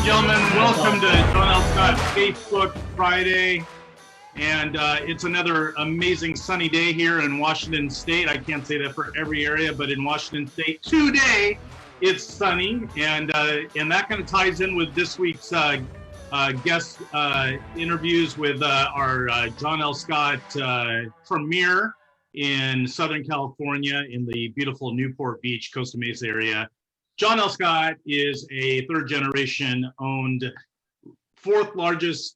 Gentlemen, welcome to John L. Scott's Facebook Friday. And it's another amazing sunny day here in Washington State. I can't say that for every area, but in Washington State today, it's sunny. And that kind of ties in with this week's guest interviews with our John L. Scott premiere in Southern California in the beautiful Newport Beach, Costa Mesa area. John L. Scott is a third generation owned, fourth largest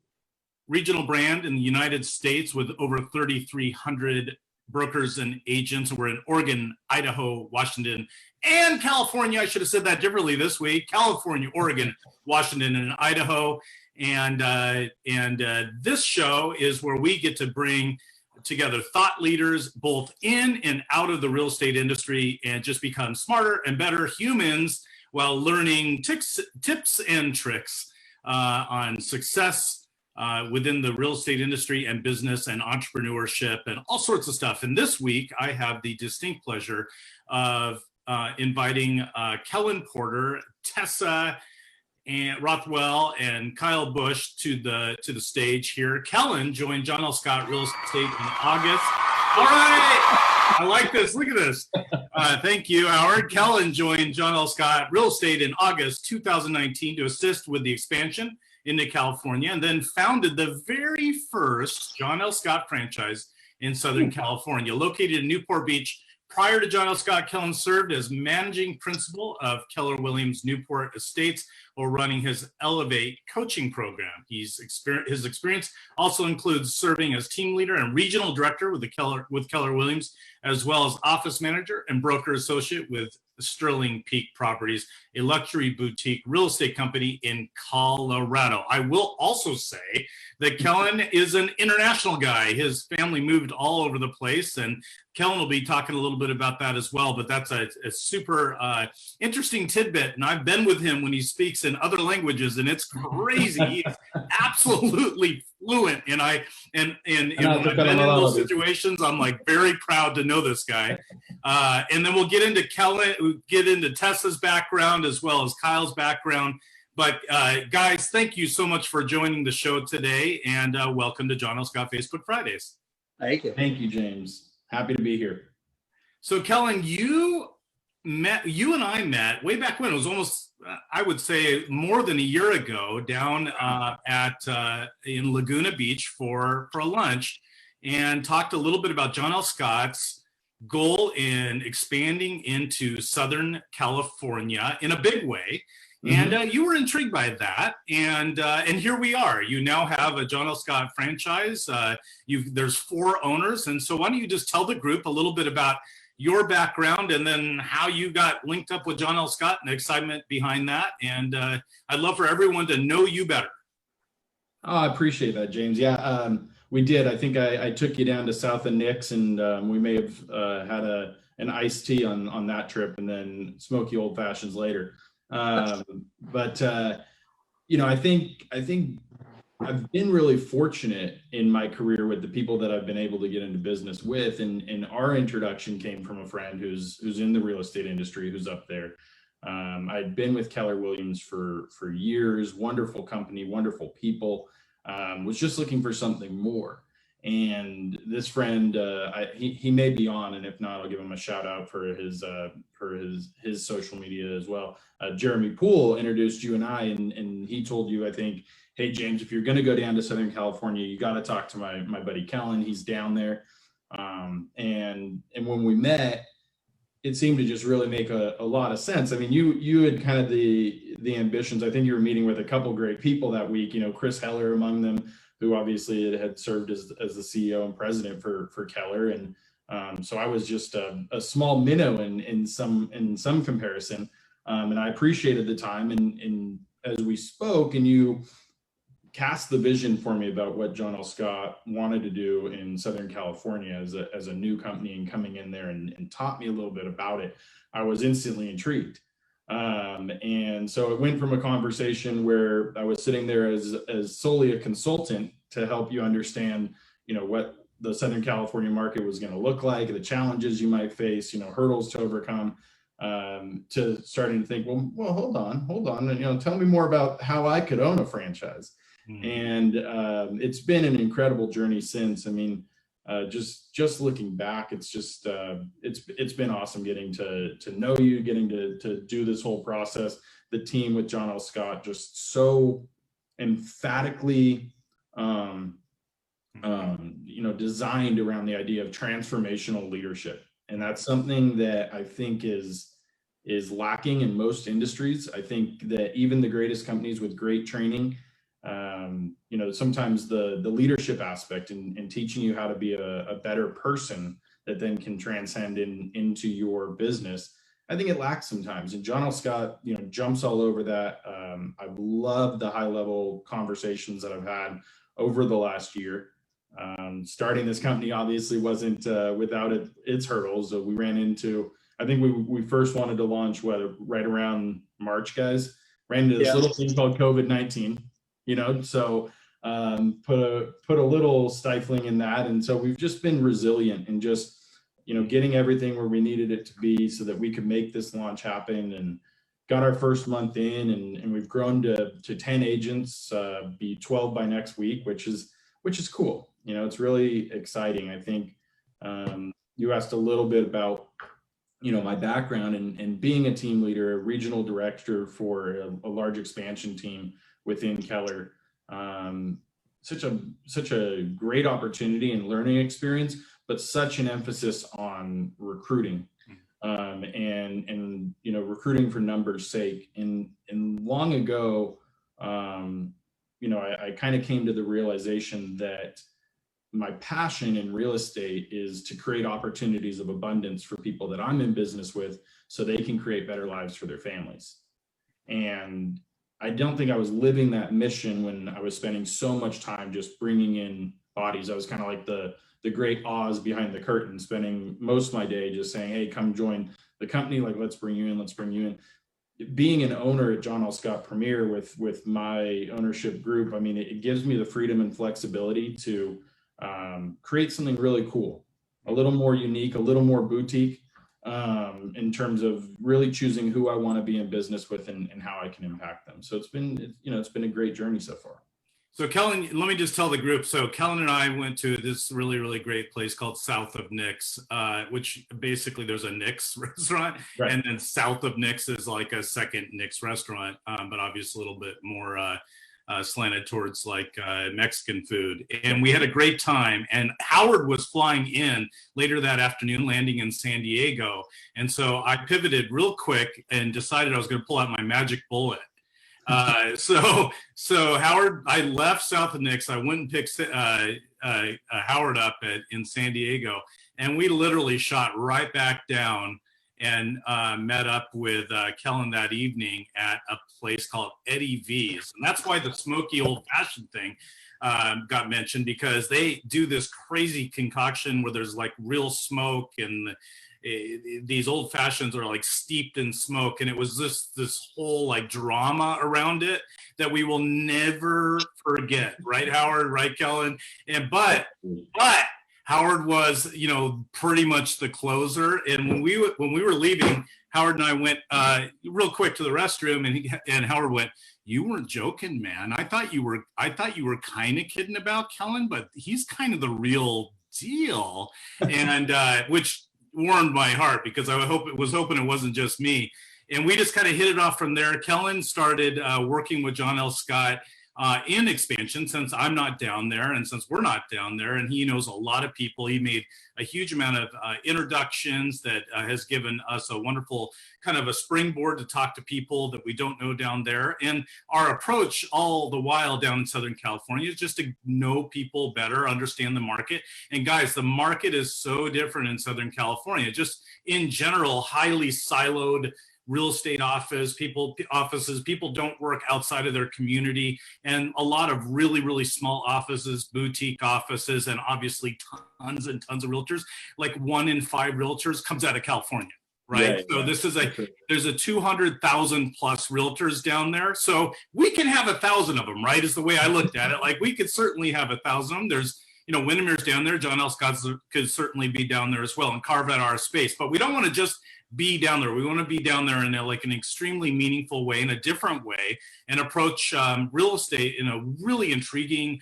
regional brand in the United States with over 3,300 brokers and agents. We're in Oregon, Idaho, Washington, and California. I should have said that differently this week. California, Oregon, Washington, and Idaho. And this show is where we get to bring together thought leaders both in and out of the real estate industry and just become smarter and better humans while learning tips and tricks on success within the real estate industry and business and entrepreneurship and all sorts of stuff. And this week I have the distinct pleasure of inviting Kellen Porter, Tessa and Rothwell and Kyle Bush to the stage here. Kellen joined John L. Scott Real Estate in August. All right, I like this. Look at this. Thank you, Howard. Kellen joined John L. Scott Real Estate in August 2019 to assist with the expansion into California, and then founded the very first John L. Scott franchise in Southern California, located in Newport Beach. Prior to John L. Scott, Kellen served as managing principal of Keller Williams Newport Estates while running his Elevate coaching program. His experience also includes serving as team leader and regional director with Keller Williams, as well as office manager and broker associate with Sterling Peak Properties, a luxury boutique real estate company in Colorado. I will also say that Kellen is an international guy. His family moved all over the place, and Kellen will be talking a little bit about that as well, but that's a super interesting tidbit, and I've been with him when he speaks in other languages, and it's crazy. He's absolutely fluent, and when I've been in those situations, I'm like very proud to know this guy. And then we'll get into Kellen, get into Tessa's background as well as Kyle's background. But guys, thank you so much for joining the show today, and welcome to John L. Scott Facebook Fridays. Thank you. Thank you, James. Happy to be here. So Kellen, you and I met way back when. It was almost, I would say, more than a year ago, down in Laguna Beach for a lunch, and talked a little bit about John L. Scott's goal in expanding into Southern California in a big way. Mm-hmm. And you were intrigued by that, and here we are. You now have a John L. Scott franchise. There's 4 owners, and so why don't you just tell the group a little bit about your background and then how you got linked up with John L. Scott and the excitement behind that. And I'd love for everyone to know you better. Oh, I appreciate that, James. Yeah, we did. I think I took you down to South of Nick's, and we may have had an iced tea on that trip, and then smoky old fashions later. But I think I've been really fortunate in my career with the people that I've been able to get into business with, and our introduction came from a friend who's in the real estate industry, who's up there. I'd been with Keller Williams for years, wonderful company, wonderful people, was just looking for something more. And this friend, he may be on, and if not, I'll give him a shout out for his social media as well. Jeremy Poole introduced you and I, and he told you, I think, hey, James, if you're going to go down to Southern California, you got to talk to my buddy Kellen. He's down there. And when we met, it seemed to just really make a lot of sense. I mean, you had kind of the ambitions. I think you were meeting with a couple great people that week, Chris Heller among them, who obviously had served as the CEO and president for Keller. And so I was just a small minnow in some comparison. And I appreciated the time. And as we spoke, and you cast the vision for me about what John L. Scott wanted to do in Southern California as a new company, and coming in there and taught me a little bit about it, I was instantly intrigued. And so it went from a conversation where I was sitting there as solely a consultant to help you understand, what the Southern California market was going to look like, the challenges you might face, hurdles to overcome, to starting to think, well, hold on, and tell me more about how I could own a franchise. And it's been an incredible journey since. I mean, just looking back, it's just it's been awesome getting to know you, getting to do this whole process. The team with John L. Scott just so emphatically designed around the idea of transformational leadership. And that's something that I think is lacking in most industries. I think that even the greatest companies with great training, sometimes the leadership aspect and teaching you how to be a better person that then can transcend into your business, I think it lacks sometimes. And John L. Scott, jumps all over that. I've loved the high level conversations that I've had over the last year. Starting this company obviously wasn't without its hurdles. So we ran into, I think we first wanted to launch right around March, guys. Ran into this little thing called COVID-19, so put a little stifling in that. And so we've just been resilient and just, getting everything where we needed it to be so that we could make this launch happen, and got our first month in, and we've grown to 10 agents, be 12 by next week, which is cool. It's really exciting. I think you asked a little bit about, my background and being a team leader, a regional director for a large expansion team within Keller. Such a great opportunity and learning experience, but such an emphasis on recruiting, and recruiting for numbers' sake. And long ago, I kind of came to the realization that my passion in real estate is to create opportunities of abundance for people that I'm in business with, so they can create better lives for their families. And I don't think I was living that mission when I was spending so much time just bringing in bodies. I was kind of like the great Oz behind the curtain, spending most of my day just saying, hey, come join the company. Like, let's bring you in. Being an owner at John L. Scott Premier with my ownership group, I mean, it gives me the freedom and flexibility to create something really cool, a little more unique, a little more boutique, in terms of really choosing who I want to be in business with and how I can impact them. So it's been a great journey so far. So Kellen, let me just tell the group. So Kellen and I went to this really, really great place called South of Nick's, which basically there's a Nick's restaurant, right. And then south of Nick's is like a second Nick's restaurant, but obviously a little bit more slanted towards like Mexican food. And we had a great time. And Howard was flying in later that afternoon, landing in San Diego. And so I pivoted real quick and decided I was going to pull out my magic bullet. So Howard, I left South of Nick's. I went and picked Howard up in San Diego, and we literally shot right back down and met up with Kellen that evening at a place called Eddie V's. And that's why the smoky old fashioned thing got mentioned, because they do this crazy concoction where there's like real smoke, and these old fashions are like steeped in smoke, and it was this whole like drama around it that we will never forget, right, Howard? Right, Kellen? And but Howard was, pretty much the closer. And when we were leaving, Howard and I went real quick to the restroom, and Howard went, "You weren't joking, man. I thought you were kind of kidding about Kellen, but he's kind of the real deal." And which warmed my heart, because I was hoping it wasn't just me. And we just kind of hit it off from there. Kellen started working with John L. Scott in expansion, since I'm not down there and since we're not down there, and he knows a lot of people. He made a huge amount of introductions that has given us a wonderful kind of a springboard to talk to people that we don't know down there. And our approach all the while down in Southern California is just to know people better, understand the market. And guys, the market is so different in Southern California, just in general, highly siloed real estate offices. People don't work outside of their community, and a lot of really, really small offices, boutique offices, and obviously tons and tons of realtors. Like 1 in 5 realtors comes out of California, right? Yeah, so this is there's a 200,000 plus realtors down there. So we can have 1,000 of them, right? Is the way I looked at it. Like we could certainly have 1,000 of them. There's, Windermere's down there. John L. Scott could certainly be down there as well and carve out our space. But we don't want to just be down there. We want to be down there in like an extremely meaningful way, in a different way, and approach real estate in a really intriguing,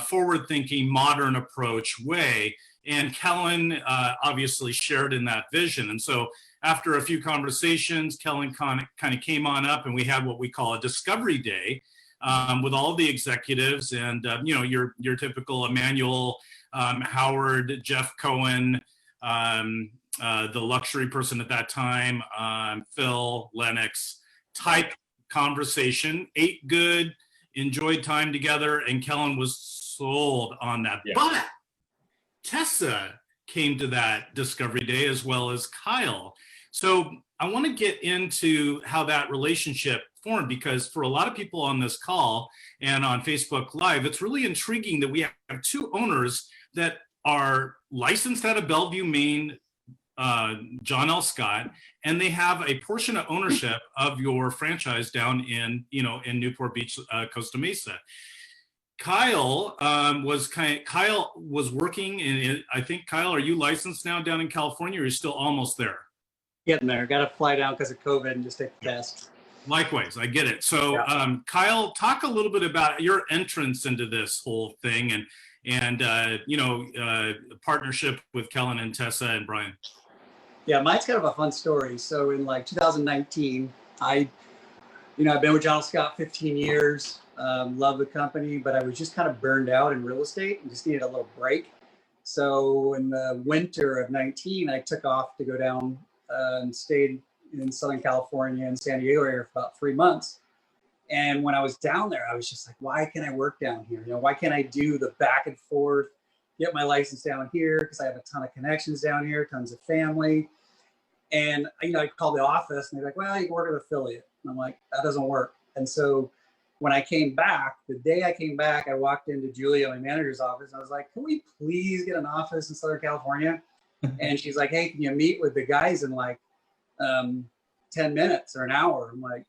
forward-thinking, modern approach way. And Kellen obviously shared in that vision. And so after a few conversations, Kellen kind of came on up, and we had what we call a discovery day with all of the executives, and your typical Emmanuel, Howard, Jeff Cohen, the luxury person at that time, Phil, Lennox type conversation. Ate good, enjoyed time together, and Kellen was sold on that. Yeah. But Tessa came to that discovery day, as well as Kyle. So I want to get into how that relationship formed, because for a lot of people on this call and on Facebook Live, it's really intriguing that we have two owners that are licensed out of Bellevue, Maine, John L. Scott, and they have a portion of ownership of your franchise down in Newport Beach, Costa Mesa. Kyle was working in, I think, Kyle, are you licensed now down in California, or are you still almost there? Getting there. Got to fly down because of COVID and just take the test. Likewise, I get it. So, yeah. Kyle, talk a little bit about your entrance into this whole thing, and partnership with Kellen and Tessa and Brian. Yeah, mine's kind of a fun story. So in like 2019, I've been with John L. Scott 15 years. Love the company, but I was just kind of burned out in real estate and just needed a little break. So in the winter of 19, I took off to go down and stayed in Southern California and San Diego area for about 3 months. And when I was down there, I was just like, why can't I work down here? Why can't I do the back and forth, get my license down here? Because I have a ton of connections down here, tons of family. And, I'd call the office and they're like, well, you can work with an affiliate. And I'm like, that doesn't work. And so when I came back, the day I came back, I walked into Julia, my manager's office, and I was like, can we please get an office in Southern California? And she's like, hey, can you meet with the guys in like 10 minutes or an hour? I'm like,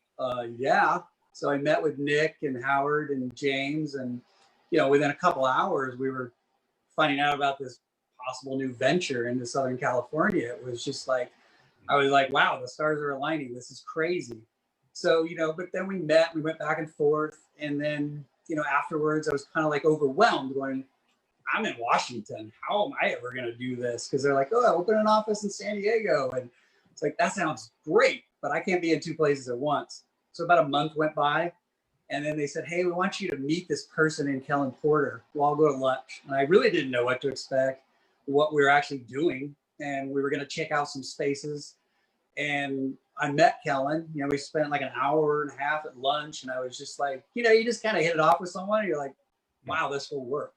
yeah. So I met with Nick and Howard and James, and, within a couple hours, we were finding out about this possible new venture into Southern California. It was just like, I was like, wow, the stars are aligning. This is crazy. So, but then we went back and forth. And then, afterwards, I was kind of like overwhelmed going, I'm in Washington. How am I ever going to do this? Because they're like, oh, open an office in San Diego. And it's like, that sounds great, but I can't be in two places at once. So about a month went by. And then they said, hey, we want you to meet this person in Kellen Porter. We'll all go to lunch. And I really didn't know what to expect, what we were actually doing. And we were going to check out some spaces. And I met Kellen. We spent like an hour and a half at lunch. And I was just like, you just kind of hit it off with someone. And you're like, wow, this will work.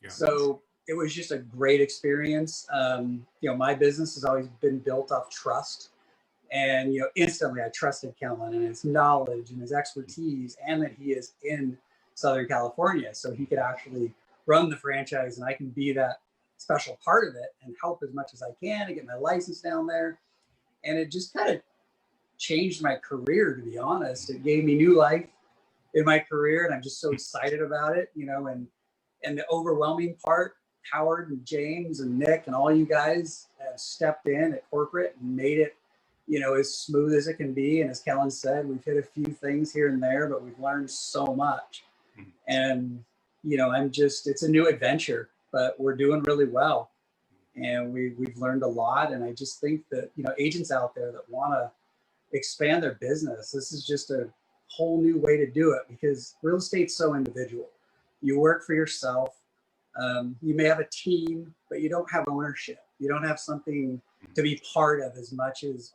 Yeah. So it was just a great experience. My business has always been built off trust. And, instantly I trusted Kellen and his knowledge and his expertise, and that he is in Southern California. So he could actually run the franchise, and I can be that special part of it and help as much as I can to get my license down there. And it just kind of changed my career, to be honest. It gave me new life in my career, and I'm just so excited about it, and the overwhelming part, Howard and James and Nick and all you guys have stepped in at corporate and made it, as smooth as it can be. And as Kellen said, we've hit a few things here and there, but we've learned so much. And, it's a new adventure, but we're doing really well. And we've learned a lot. And I just think that, agents out there that want to expand their business, this is just a whole new way to do it, because real estate's so individual. You work for yourself. You may have a team, but you don't have ownership. You don't have something to be part of as much as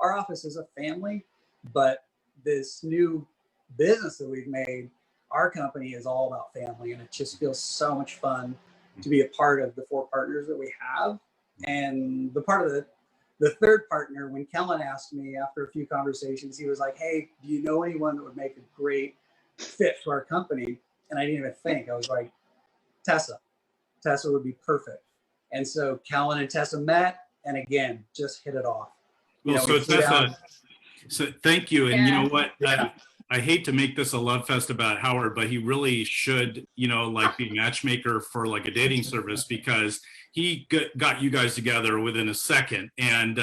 our office is a family. But this new business that we've made, our company is all about family. And it just feels so much fun to be a part of the 4 partners that we have. And the part of the third partner, when Kellen asked me after a few conversations, he was like, hey, do you know anyone that would make a great fit for our company? And I didn't even think. I was like, Tessa would be perfect. And so Kellen and Tessa met, and again, just hit it off. Well, so Tessa, so thank you. And you know what? Yeah. I hate to make this a love fest about Howard, but he really should, be a matchmaker for like a dating service, because he got you guys together within a second. And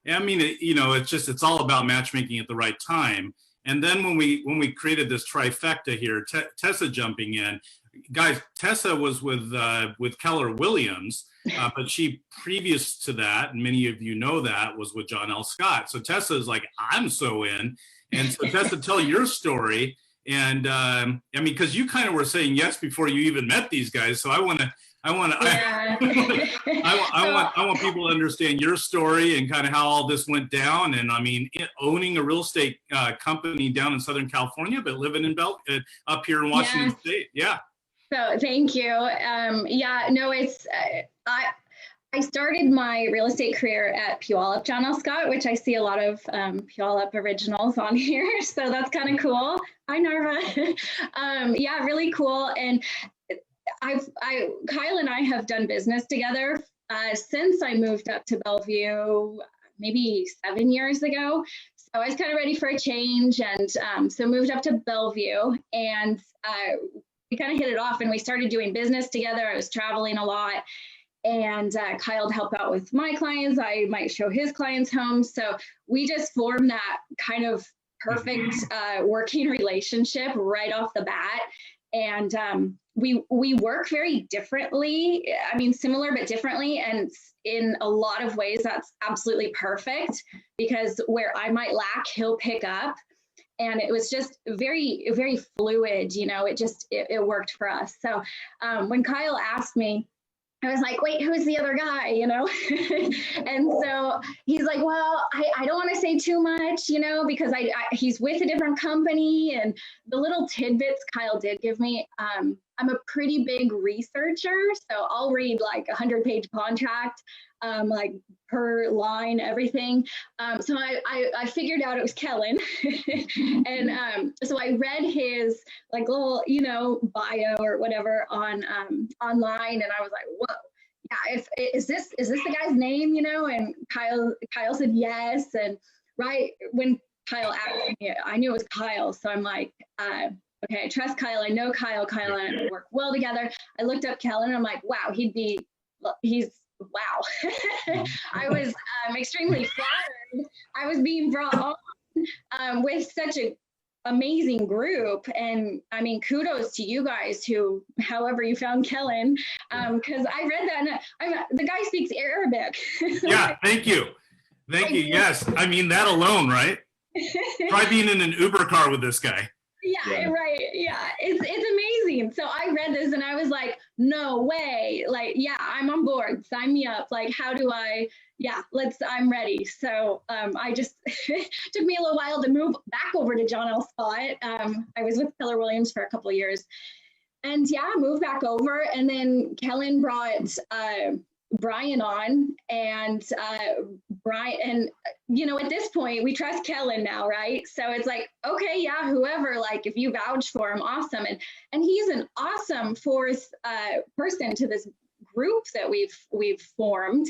I mean, it's all about matchmaking at the right time. And then when we created this trifecta here, Tessa jumping in, guys, Tessa was with Keller Williams, but she previous to that, and many of you know that, was with John L. Scott. So Tessa is like, I'm so in. And so Tessa, tell your story. And I mean, because you kind of were saying yes before you even met these guys. So I want people to understand your story and kind of how all this went down. And I mean, owning a real estate company down in Southern California, but living in up here in Washington State. Yeah. So thank you. Yeah, no, it's I started my real estate career at Puyallup John L. Scott, which I see a lot of Puyallup originals on here. So that's kind of cool. Hi, Narva. Yeah, really cool. And Kyle and I have done business together since I moved up to Bellevue, maybe 7 years ago. So I was kind of ready for a change, and so moved up to Bellevue, and we kind of hit it off, and we started doing business together. I was traveling a lot, and Kyle'd help out with my clients. I might show his clients home. So we just formed that kind of perfect working relationship right off the bat. And we work very differently. I mean, similar but differently. And in a lot of ways, that's absolutely perfect, because where I might lack, he'll pick up. And it was just very, very fluid. It worked for us. So when Kyle asked me, I was like, wait, who's the other guy, And so he's like, well, I don't want to say too much, because he's with a different company. And the little tidbits Kyle did give me, I'm a pretty big researcher. So I'll read like a 100-page contract, like per line, everything. So I figured out it was Kellen. And so I read his like little, bio or whatever on online, and I was like, whoa, yeah, is this the guy's name, And Kyle said yes. And right when Kyle asked me, I knew it was Kyle. So I'm like, okay, I trust Kyle. I know Kyle. Kyle and I work well together. I looked up Kellen, and I'm like, wow, wow. I was extremely flattered. I was being brought on with such an amazing group. And I mean, kudos to you guys however you found Kellen, because I read that, and the guy speaks Arabic. Yeah, thank you. Thank you. Yes. I mean, that alone, right? Try being in an Uber car with this guy. Yeah, right. Yeah, it's amazing. So I read this, and I was like, no way. Like, yeah, I'm on board. Sign me up. Like, how do I? Yeah, I'm ready. So I just took me a little while to move back over to John L. Scott. I was with Keller Williams for a couple of years, and yeah, moved back over. And then Kellen brought Brian on, and Brian, and at this point we trust Kellen now, right? So it's like, okay, yeah, whoever, like, if you vouch for him, awesome. And he's an awesome fourth person to this group that we've formed.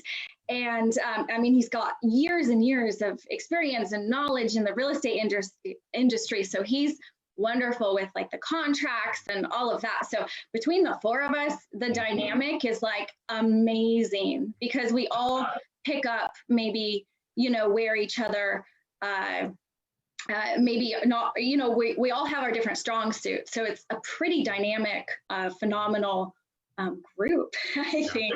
And I mean, he's got years and years of experience and knowledge in the real estate industry. So he's wonderful with like the contracts and all of that. So between the four of us, the dynamic is like amazing, because we all pick up maybe, where each other maybe not, we all have our different strong suits. So it's a pretty dynamic, phenomenal group, I think.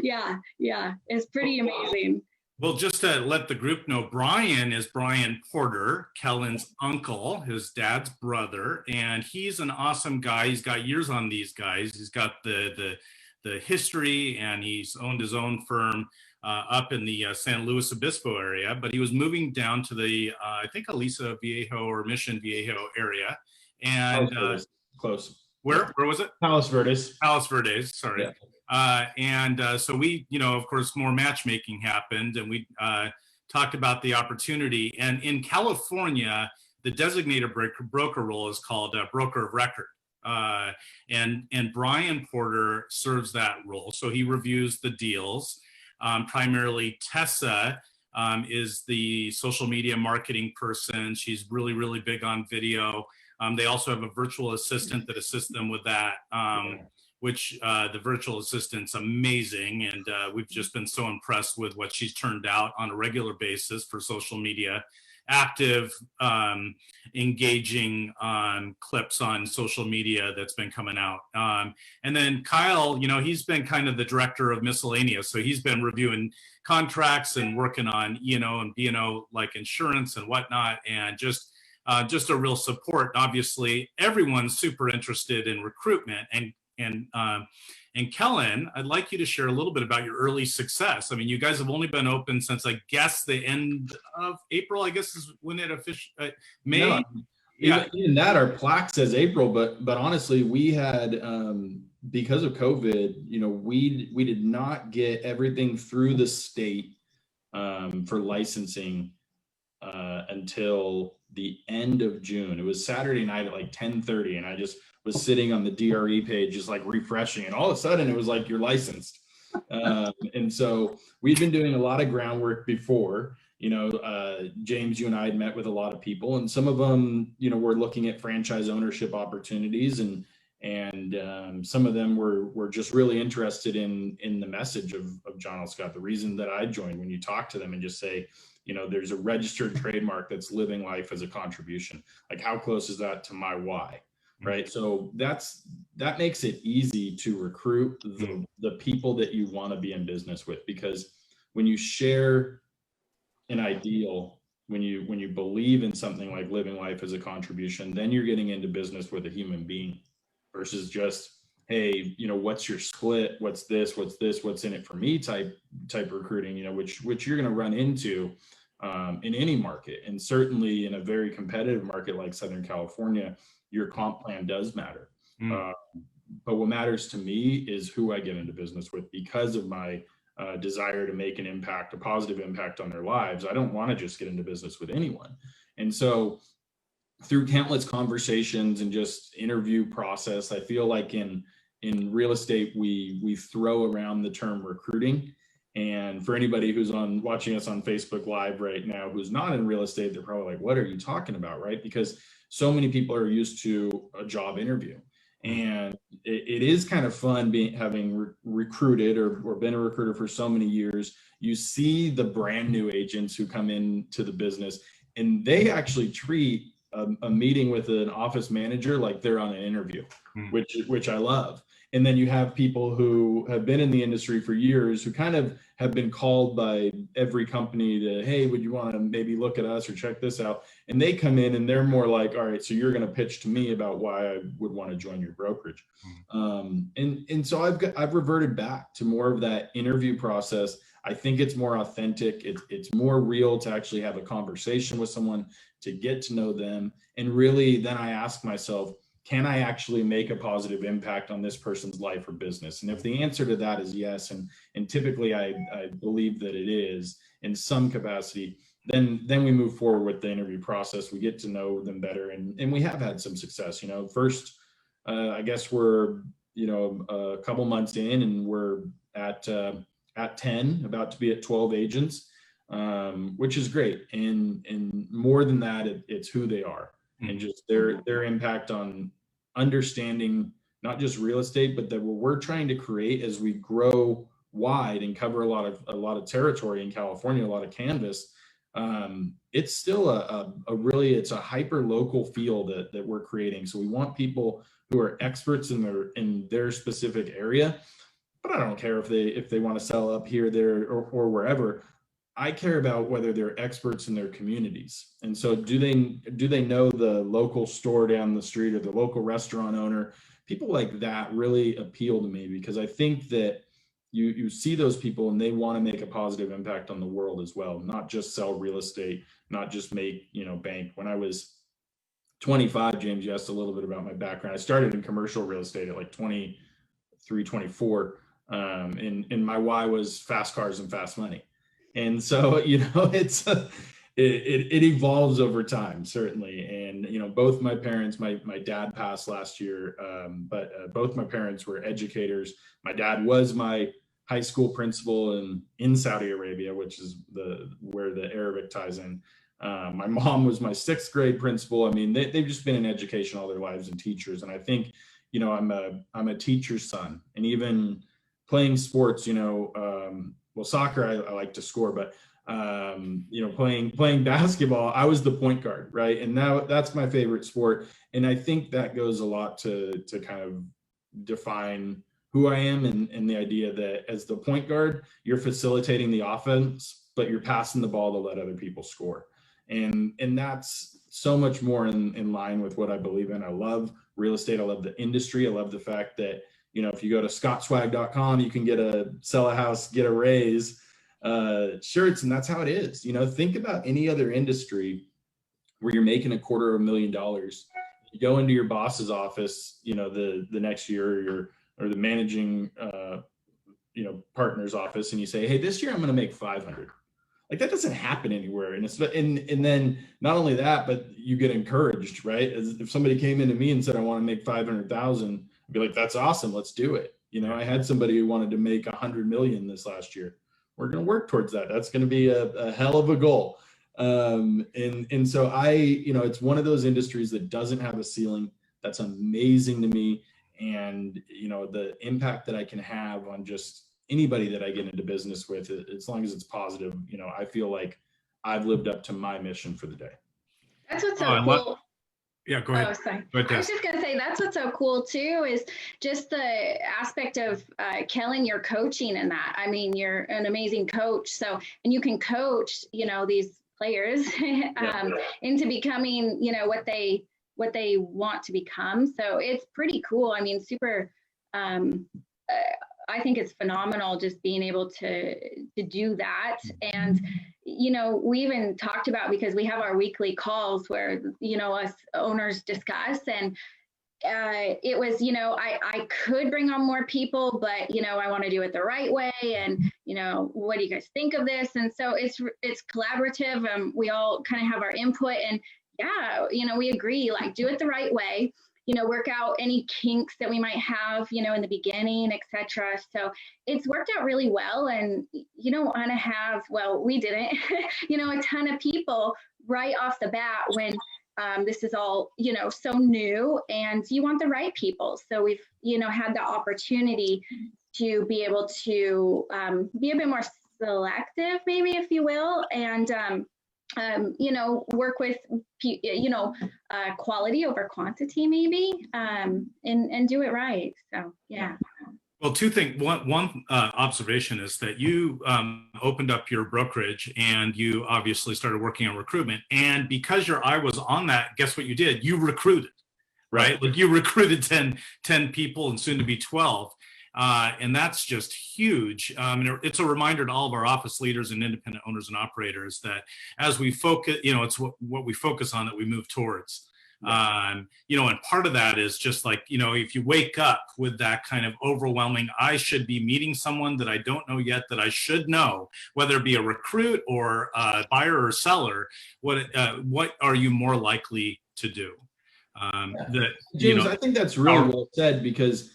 Yeah, it's pretty amazing. Well, just to let the group know, Brian is Brian Porter, Kellen's uncle, his dad's brother, and he's an awesome guy. He's got years on these guys. He's got the history, and he's owned his own firm up in the San Luis Obispo area, but he was moving down to the, I think, Aliso Viejo or Mission Viejo area. And close. Where was it? Palos Verdes. Palos Verdes, sorry. Yeah. So we, of course, more matchmaking happened, and we talked about the opportunity. And in California, the designated broker role is called broker of record. And Brian Porter serves that role. So he reviews the deals. Primarily Tessa is the social media marketing person. She's really, really big on video. They also have a virtual assistant that assists them with that, which the virtual assistant's amazing. And we've just been so impressed with what she's turned out on a regular basis for social media, active, engaging clips on social media that's been coming out. And then Kyle, he's been kind of the director of miscellaneous. So he's been reviewing contracts and working on, and B&O like insurance and whatnot, and just a real support. Obviously, everyone's super interested in recruitment. And Kellen, I'd like you to share a little bit about your early success. I mean, you guys have only been open since, I guess, the end of April, I guess is when it officially, May. No, yeah. Even that, our plaque says April, but honestly, we had, because of COVID, we did not get everything through the state for licensing until the end of June. It was Saturday night at like 10:30, and I just was sitting on the DRE page, just like refreshing, and all of a sudden it was like, you're licensed. And so we've been doing a lot of groundwork before. James, you and I had met with a lot of people, and some of them, were looking at franchise ownership opportunities, and some of them were just really interested in the message of John L. Scott. The reason that I joined, when you talk to them and just say, there's a registered trademark that's living life as a contribution. Like, how close is that to my why? Right. So that makes it easy to recruit the people that you want to be in business with, because when you share an ideal, when you believe in something like living life as a contribution, then you're getting into business with a human being versus just, hey, what's your split? What's this? What's in it for me type recruiting, which you're going to run into in any market. And certainly in a very competitive market like Southern California, your comp plan does matter. But what matters to me is who I get into business with, because of my desire to make an impact, a positive impact on their lives. I don't want to just get into business with anyone. And so through countless conversations and just interview process, I feel like in real estate, we throw around the term recruiting. And for anybody who's watching us on Facebook Live right now, who's not in real estate, they're probably like, what are you talking about, right? Because so many people are used to a job interview. And it is kind of fun having recruited or been a recruiter for so many years. You see the brand new agents who come into the business, and they actually treat a meeting with an office manager like they're on an interview, which I love. And then you have people who have been in the industry for years who kind of have been called by every company to, hey, would you want to maybe look at us or check this out? And they come in and they're more like, all right, so you're going to pitch to me about why I would want to join your brokerage. And so I've reverted back to more of that interview process. I think it's more authentic. It's more real to actually have a conversation with someone, to get to know them. And really, then I ask myself, can I actually make a positive impact on this person's life or business? And if the answer to that is yes, and typically I believe that it is in some capacity, then we move forward with the interview process. We get to know them better, and we have had some success. First, I guess we're a couple months in, and we're at 10, about to be at 12 agents, which is great. And more than that, it's who they are. And just their impact on understanding not just real estate, but that what we're trying to create as we grow wide and cover a lot of territory in California, a lot of canvas. It's still it's a hyper local feel that we're creating. So we want people who are experts in their specific area, but I don't care if they want to sell up here, there, or wherever. I care about whether they're experts in their communities. And so do they know the local store down the street or the local restaurant owner? People like that really appeal to me, because I think that you see those people and they want to make a positive impact on the world as well, not just sell real estate, not just make, bank. When I was 25, James, you asked a little bit about my background. I started in commercial real estate at like 23, 24. And my why was fast cars and fast money. And so, it evolves over time, certainly. And, both my parents, my dad passed last year, but both my parents were educators. My dad was my high school principal in Saudi Arabia, which is where the Arabic ties in. My mom was my 6th grade principal. I mean, they've just been in education all their lives and teachers. And I think, I'm a teacher's son, and even playing sports, well, soccer, I like to score, but playing basketball, I was the point guard, right? And now that's my favorite sport. And I think that goes a lot to kind of define who I am, and the idea that as the point guard, you're facilitating the offense, but you're passing the ball to let other people score. And that's so much more in line with what I believe in. I love real estate. I love the industry. I love the fact that, if you go to scottswag.com, you can sell a house, get a raise, shirts. And that's how it is. Think about any other industry where you're making $250,000. You go into your boss's office, the next year, or the managing, partner's office, and you say, hey, this year I'm going to make 500. Like, that doesn't happen anywhere. And then not only that, but you get encouraged, right? As if somebody came into me and said, I want to make 500,000, I'd be like, that's awesome. Let's do it. I had somebody who wanted to make 100 million this last year. We're going to work towards that. That's going to be a hell of a goal. And so it's one of those industries that doesn't have a ceiling. That's amazing to me. And, the impact that I can have on just anybody that I get into business with, as long as it's positive, I feel like I've lived up to my mission for the day. That's what's so cool. Yeah, go ahead. Oh, sorry. Go ahead, I was just going to say, that's what's so cool too, is just the aspect of Kellen, your coaching in that. I mean, you're an amazing coach. So, and you can coach, these players into becoming, what they want to become. So it's pretty cool. I mean, super, I think it's phenomenal just being able to do that. And, we even talked about, because we have our weekly calls where, us owners discuss, and it was, I could bring on more people, but, I want to do it the right way. And, what do you guys think of this? And so it's collaborative. We all kind of have our input, and yeah, we agree, like, do it the right way, work out any kinks that we might have, in the beginning, etc. So it's worked out really well. And you don't want to have, well, we didn't, a ton of people right off the bat when this is all, so new, and you want the right people. So we've, had the opportunity to be able to be a bit more selective, maybe, if you will, and work with, quality over quantity, maybe, and do it right. So, yeah. Well, two things. One observation is that you opened up your brokerage, and you obviously started working on recruitment. And because your eye was on that, guess what you did? You recruited, right? Like, you recruited 10 people, and soon to be 12. And that's just huge. It's a reminder to all of our office leaders and independent owners and operators that as we focus, it's what we focus on that we move towards. And part of that is just like, if you wake up with that kind of overwhelming, I should be meeting someone that I don't know yet, that I should know, whether it be a recruit or a buyer or seller, what are you more likely to do? James, I think that's really well said, because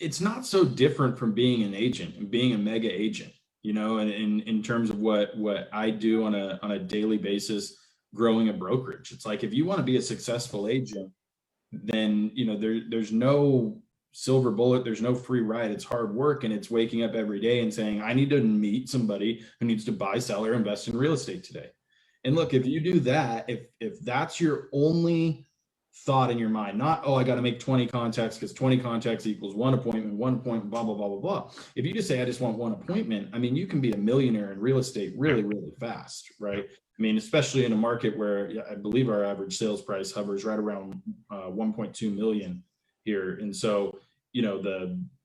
it's not so different from being an agent and being a mega agent, and in terms of what I do on a daily basis, growing a brokerage. It's like, if you want to be a successful agent, then, there's no silver bullet, there's no free ride. It's hard work, and it's waking up every day and saying, I need to meet somebody who needs to buy, sell, or invest in real estate today. And look, if you do that, if that's your only thought in your mind, not, oh, I got to make 20 contacts because 20 contacts equals one appointment, blah, blah, blah, blah, blah. If you just say, I just want one appointment, I mean, you can be a millionaire in real estate really, really fast, right? I mean, especially in a market where I believe our average sales price hovers right around 1.2 million here. And so,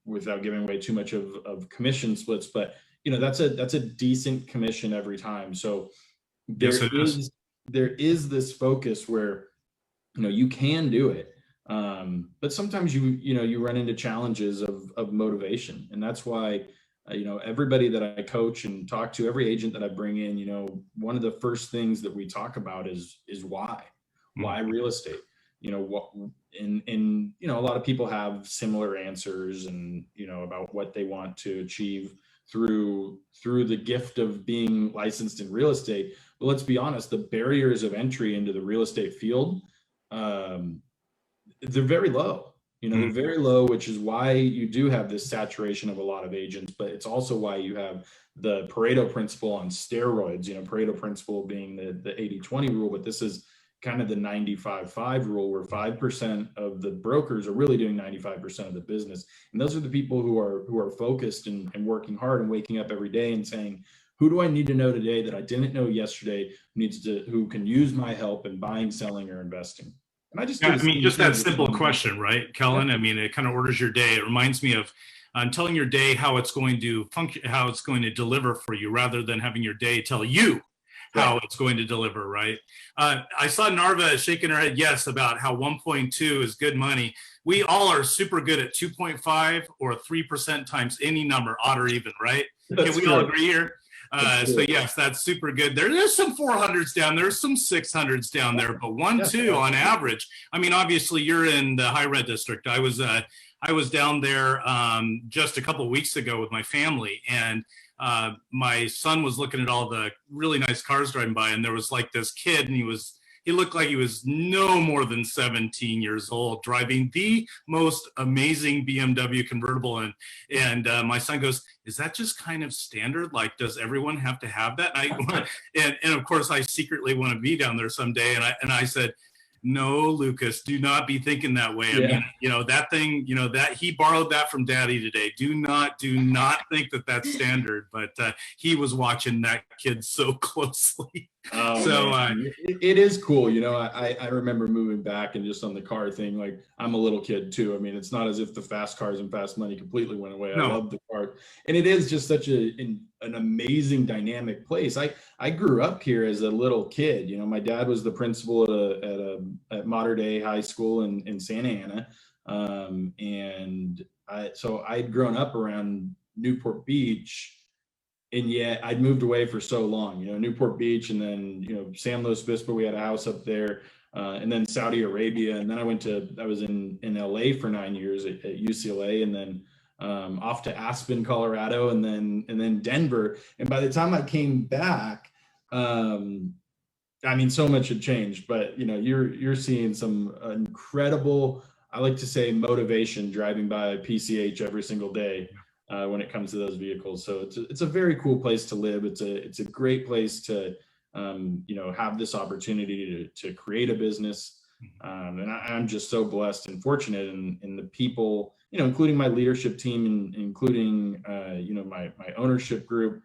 without giving away too much of commission splits, but that's a decent commission every time. So there is this focus where, you can do it. But sometimes you run into challenges of motivation. And that's why, everybody that I coach and talk to, every agent that I bring in, one of the first things that we talk about is why real estate, and a lot of people have similar answers and, about what they want to achieve through the gift of being licensed in real estate. But let's be honest, the barriers of entry into the real estate field, they're very low. You know, they're very low, which is why you do have this saturation of a lot of agents, but it's also why you have the Pareto principle on steroids, you know, Pareto principle being the 80-20 rule, but this is kind of the 95-5 rule, where 5% of the brokers are really doing 95% of the business. And those are the people who are focused and working hard and waking up every day and saying, who do I need to know today that I didn't know yesterday, who can use my help in buying, selling, or investing? And I just, yeah, I mean, just that simple question, right, Kellen? Yeah. I mean, it kind of orders your day. It reminds me of telling your day how it's going to function, how it's going to deliver for you, rather than having your day tell you how it's going to deliver, right? I saw Narva shaking her head yes about how 1.2 is good money. We all are super good at 2.5 or 3% times any number, odd or even, right? Can we all agree here? So yes, that's super good. There's some 400s down there, some 600s down there, but 1.2 on average. I mean, obviously you're in the high rent district. I was down there just a couple of weeks ago with my family, and my son was looking at all the really nice cars driving by, and there was like this kid, and he looked like he was no more than 17 years old, driving the most amazing BMW convertible. And my son goes, "Is that just kind of standard? Like, does everyone have to have that?" And of course, I secretly want to be down there someday. And I said, "No, Lucas, do not be thinking that way." I mean, you know, that thing, you know, that he borrowed that from daddy today. Do not think that that's standard, but he was watching that kid so closely. Oh, so it is cool. You know, I remember moving back and just on the car thing, like I'm a little kid too. I mean, it's not as if the fast cars and fast money completely went away. No. I love the car, and it is just such an amazing dynamic place. I grew up here as a little kid. You know, my dad was the principal at Mater Dei High School in Santa Ana, and so I'd grown up around Newport Beach. And yet I'd moved away for so long, you know, Newport Beach, and then, you know, San Luis Obispo, we had a house up there, and then Saudi Arabia. And then I was in LA for 9 years at UCLA, and then off to Aspen, Colorado, and then Denver. And by the time I came back, I mean, so much had changed, but, you know, you're seeing some incredible, I like to say, motivation driving by PCH every single day. When it comes to those vehicles. So it's a very cool place to live. It's a great place to, you know, have this opportunity to create a business. And I'm just so blessed and fortunate in the people, you know, including my leadership team and including, you know, my ownership group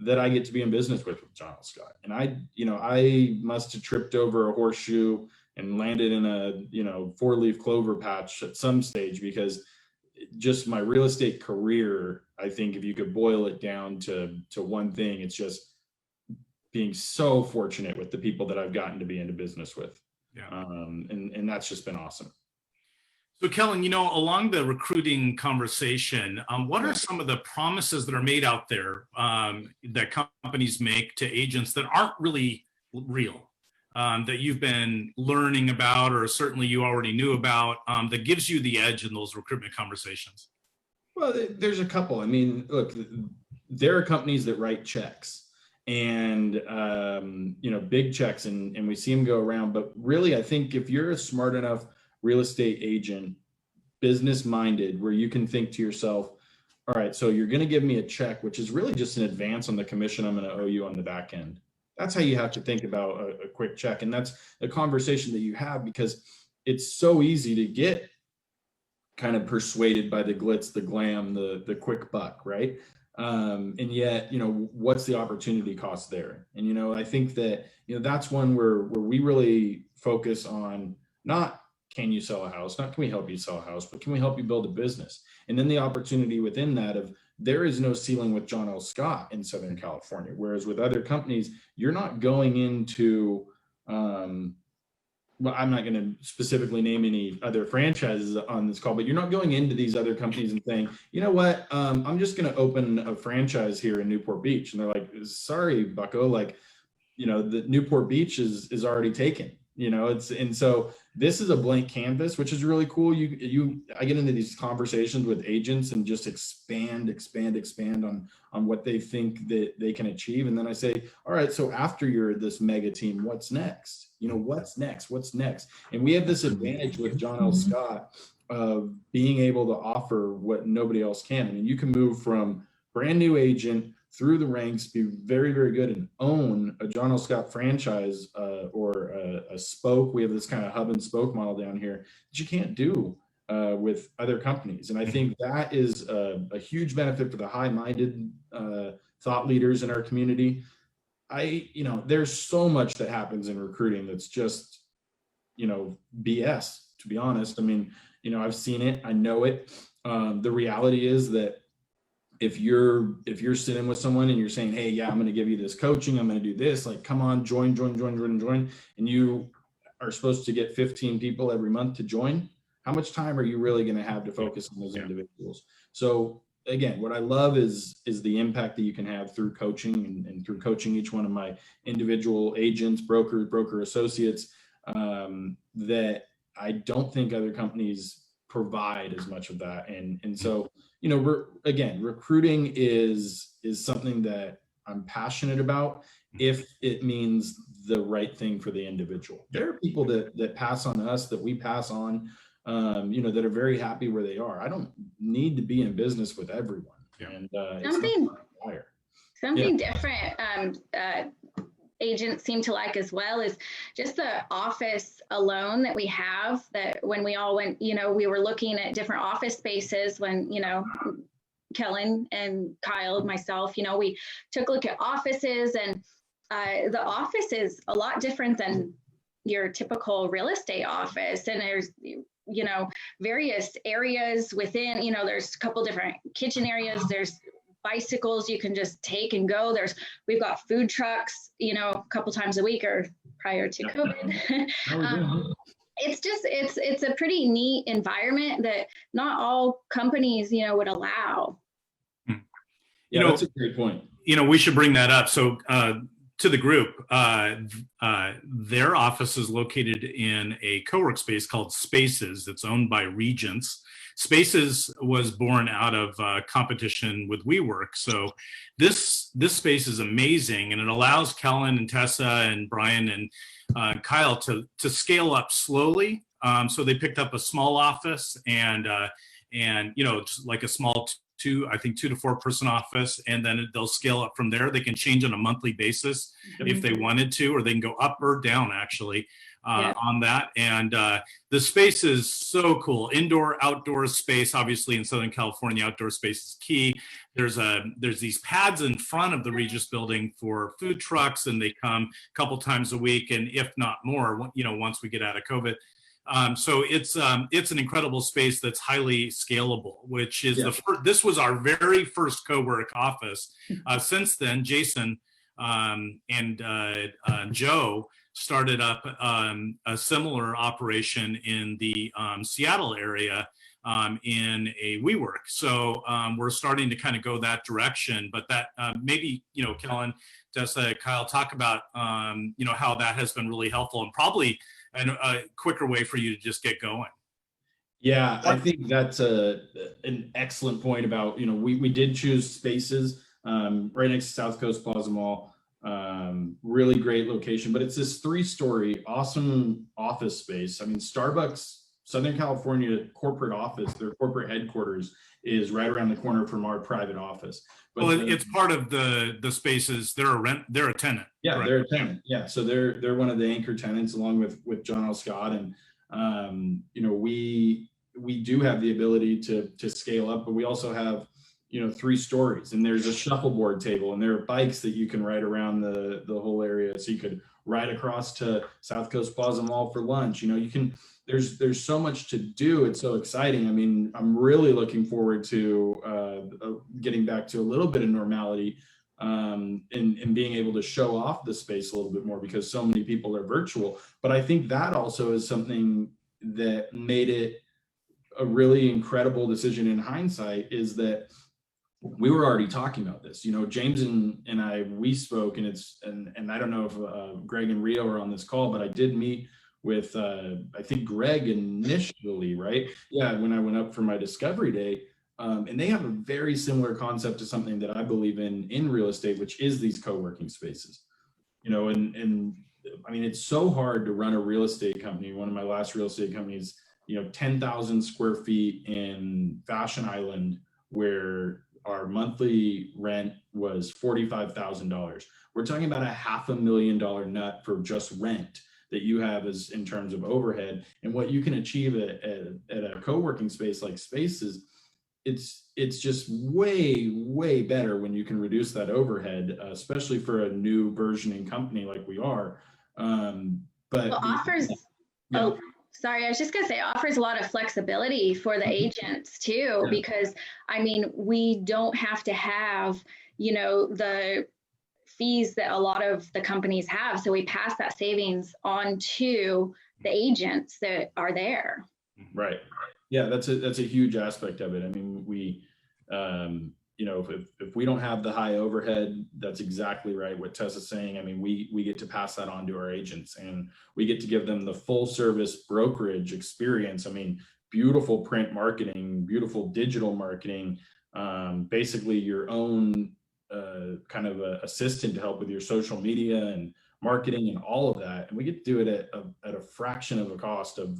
that I get to be in business with John L. Scott. And I must have tripped over a horseshoe and landed in a, you know, 4-leaf clover patch at some stage, because just my real estate career, I think if you could boil it down to one thing, it's just being so fortunate with the people that I've gotten to be into business with. Yeah. And that's just been awesome. So Kellen, you know, along the recruiting conversation, what are some of the promises that are made out there that companies make to agents that aren't really real? That you've been learning about, or certainly you already knew about, that gives you the edge in those recruitment conversations? Well, there's a couple. I mean, look, there are companies that write checks and, you know, big checks, and we see them go around. But really, I think if you're a smart enough real estate agent, business minded, where you can think to yourself, all right, so you're going to give me a check, which is really just an advance on the commission I'm going to owe you on the back end. That's how you have to think about a quick check. And that's the conversation that you have, because it's so easy to get kind of persuaded by the glitz, the glam, the quick buck, right? And yet, you know, what's the opportunity cost there? And, you know, I think that, you know, that's one where we really focus on not can you sell a house, not can we help you sell a house, but can we help you build a business? And then the opportunity within that of, there is no ceiling with John L. Scott in Southern California. Whereas with other companies, you're not going into, well, I'm not going to specifically name any other franchises on this call, but you're not going into these other companies and saying, you know what, I'm just going to open a franchise here in Newport Beach. And they're like, sorry, bucko, like, you know, the Newport Beach is already taken. You know, and so this is a blank canvas, which is really cool. I get into these conversations with agents and just expand on what they think that they can achieve. And then I say, all right, so after you're this mega team, what's next? You know, what's next? And we have this advantage with John L. Scott of being able to offer what nobody else can. I mean, you can move from brand new agent through the ranks, be very, very good, and own a John L. Scott franchise or a spoke. We have this kind of hub and spoke model down here that you can't do with other companies. And I think that is a huge benefit for the high-minded thought leaders in our community. There's so much that happens in recruiting that's just, BS, to be honest. I mean, I've seen it, I know it. The reality is that if you're sitting with someone and you're saying, hey, yeah, I'm going to give you this coaching, I'm going to do this, like, come on, join. And you are supposed to get 15 people every month to join. How much time are you really going to have to focus on those individuals? So again, what I love is the impact that you can have through coaching and through coaching each one of my individual agents, broker associates, that I don't think other companies provide as much of that. And so, recruiting is something that I'm passionate about if it means the right thing for the individual. There are people that pass on us, that we pass on, that are very happy where they are. I don't need to be in business with everyone. Yeah. And something different agents seem to like as well is just the office alone that we have, that when we all went, we were looking at different office spaces when, Kellen and Kyle, myself, we took a look at offices, and the office is a lot different than your typical real estate office. And there's, various areas within, there's a couple different kitchen areas, there's bicycles you can just take and go. We've got food trucks, a couple times a week, or prior to COVID. It's a pretty neat environment that not all companies, would allow. Yeah, that's a great point. We should bring that up. So to the group, their office is located in a co-work space called Spaces. It's owned by Regents. Spaces was born out of competition with WeWork. So this space is amazing, and it allows Kellen and Tessa and Brian and Kyle to scale up slowly. So they picked up a small office and just like a small 2 to 4 person office, and then they'll scale up from there. They can change on a monthly basis if they wanted to, or they can go up or down actually on that. And the space is so cool. Indoor, outdoor space. Obviously in Southern California, outdoor space is key. There's these pads in front of the Regis building for food trucks, and they come a couple times a week, and if not more, once we get out of COVID. So it's an incredible space that's highly scalable, which is this was our very first co-work office. Since then, Jason and Joe started up a similar operation in the Seattle area in a WeWork. So we're starting to kind of go that direction, but that maybe, Kellen, Tessa, Kyle, talk about, how that has been really helpful and probably a quicker way for you to just get going. Yeah, I think that's an excellent point about, we did choose Spaces right next to South Coast Plaza Mall. Really great location, but it's this 3-story awesome office space. I mean, Starbucks, Southern California corporate office, their corporate headquarters is right around the corner from our private office. But it's part of the Spaces. They're a tenant. Yeah, correct? They're a tenant. Yeah, so they're one of the anchor tenants along with John L. Scott, and we do have the ability to scale up, but we also have 3 stories, and there's a shuffleboard table, and there are bikes that you can ride around the whole area. So you could ride across to South Coast Plaza Mall for lunch. You can. There's so much to do. It's so exciting. I mean, I'm really looking forward to getting back to a little bit of normality and being able to show off the space a little bit more, because so many people are virtual. But I think that also is something that made it a really incredible decision in hindsight, is that we were already talking about this. James and I, we spoke, and I don't know if Greg and Rio are on this call, but I did meet with I think Greg initially, right? Yeah, when I went up for my discovery day, and they have a very similar concept to something that I believe in real estate, which is these co-working spaces. And I mean, it's so hard to run a real estate company. One of my last real estate companies 10,000 square feet in Fashion Island, where our monthly rent was $45,000. We're talking about a $500,000 nut for just rent that you have as in terms of overhead. And what you can achieve at a co-working space like Spaces, it's just way better when you can reduce that overhead, especially for a new versioning company like we are. But well, offers. Yeah. Oh, sorry. I was just gonna say, offers a lot of flexibility for the agents too, Yeah. because I mean, we don't have to have, the fees that a lot of the companies have. So we pass that savings on to the agents that are there. Right. Yeah, that's a huge aspect of it. I mean, we, if we don't have the high overhead, that's exactly right what Tessa's saying. I mean, we get to pass that on to our agents, and we get to give them the full service brokerage experience. I mean, beautiful print marketing, beautiful digital marketing, basically your own kind of a assistant to help with your social media and marketing and all of that. And we get to do it at a fraction of the cost of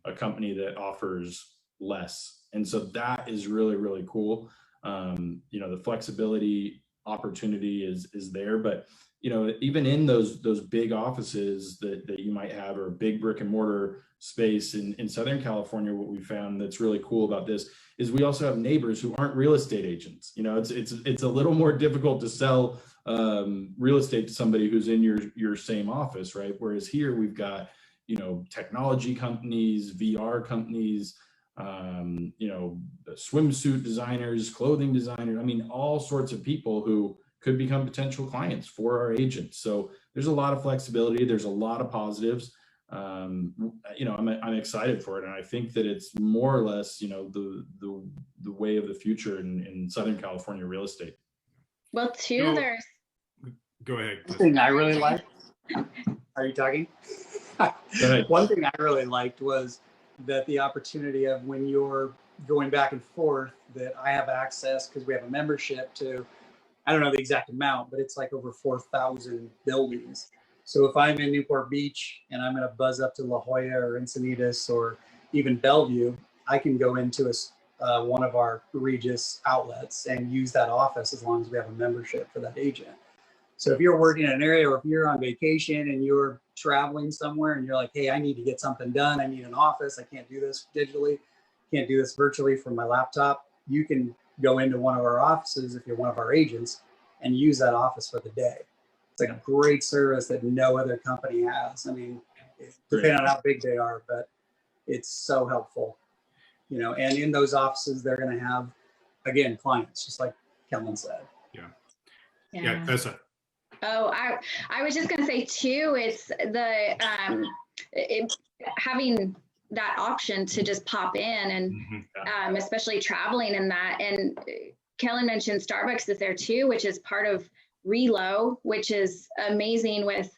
a company that offers less. And so that is really cool. The flexibility opportunity is there, but even in those big offices that you might have, or big brick and mortar space in Southern California, what we found that's really cool about this is we also have neighbors who aren't real estate agents. It's a little more difficult to sell real estate to somebody who's in your same office, right? Whereas here we've got technology companies, VR companies, swimsuit designers, clothing designers. I mean, all sorts of people who could become potential clients for our agents. So there's a lot of flexibility. There's a lot of positives. I'm excited for it, and I think that it's more or less, the way of the future in Southern California real estate. Well, too, there's. Go ahead. One thing I really liked. Are you talking? One thing I really liked was that the opportunity of when you're going back and forth, that I have access, because we have a membership to, I don't know the exact amount, but it's like over 4,000 buildings. So if I'm in Newport Beach and I'm going to buzz up to La Jolla or Encinitas or even Bellevue, I can go into one of our Regis outlets and use that office as long as we have a membership for that agent. So if you're working in an area, or if you're on vacation and you're traveling somewhere and you're like, hey, I need to get something done, I need an office, I can't do this digitally, can't do this virtually from my laptop, you can go into one of our offices if you're one of our agents and use that office for the day. It's like a great service that no other company has. I mean, depending on how big they are, but it's so helpful. And in those offices, they're going to have, again, clients, just like Kellen said. Yeah, that's it. Oh, I was just going to say too, it's the having that option to just pop in and especially traveling in that. And Kellen mentioned Starbucks is there too, which is part of Relo, which is amazing with